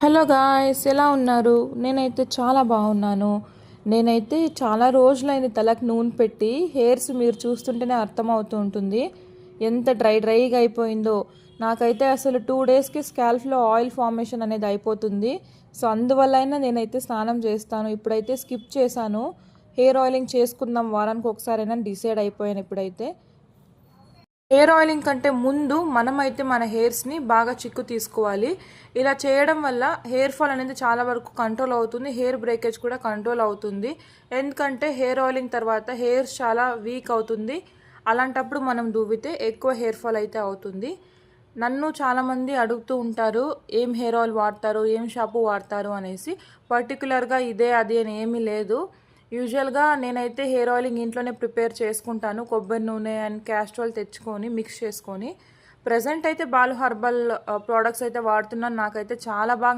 Hello guys, ఎలా ఉన్నారు? నేనైతే చాలా బాగున్నాను. నేనైతే చాలా రోజులైంది తలకు నూనె పెట్టి. హెయిర్స్ మీరు చూస్తుంటేనే అర్థమవుతూ ఉంటుంది ఎంత డ్రైగా అయిపోయిందో. నాకైతే అసలు 2 డేస్కి స్కాల్ఫ్లో ఆయిల్ ఫార్మేషన్ అనేది అయిపోతుంది. సో అందువల్ల నేనైతే స్నానం చేస్తాను. ఇప్పుడైతే స్కిప్ చేశాను. హెయిర్ ఆయిలింగ్ చేసుకుందాం వారానికి ఒకసారైనా డిసైడ్ అయిపోయాను ఇప్పుడైతే. హెయిర్ ఆయిలింగ్ కంటే ముందు మనమైతే మన హెయిర్స్ని బాగా చిక్కు తీసుకోవాలి. ఇలా చేయడం వల్ల హెయిర్ ఫాల్ అనేది చాలా వరకు కంట్రోల్ అవుతుంది. హెయిర్ బ్రేకేజ్ కూడా కంట్రోల్ అవుతుంది. ఎందుకంటే హెయిర్ ఆయిలింగ్ తర్వాత హెయిర్స్ చాలా వీక్ అవుతుంది. అలాంటప్పుడు మనం దువ్వితే ఎక్కువ హెయిర్ ఫాల్ అయితే అవుతుంది. నన్ను చాలామంది అడుగుతూ ఉంటారు, ఏం హెయిర్ ఆయిల్ వాడతారు, ఏం షాంపూ వాడతారు అనేసి. పర్టికులర్గా ఇదే అది అని ఏమీ లేదు. యూజువల్గా నేనైతే హెయిర్ ఆయిలింగ్ ఇంట్లోనే ప్రిపేర్ చేసుకుంటాను. కొబ్బరి నూనె అండ్ క్యాస్టర్ ఆయిల్ తెచ్చుకొని మిక్స్ చేసుకొని. ప్రజెంట్ అయితే బాలు హర్బల్ ప్రోడక్ట్స్ అయితే వాడుతున్నాను. నాకైతే చాలా బాగా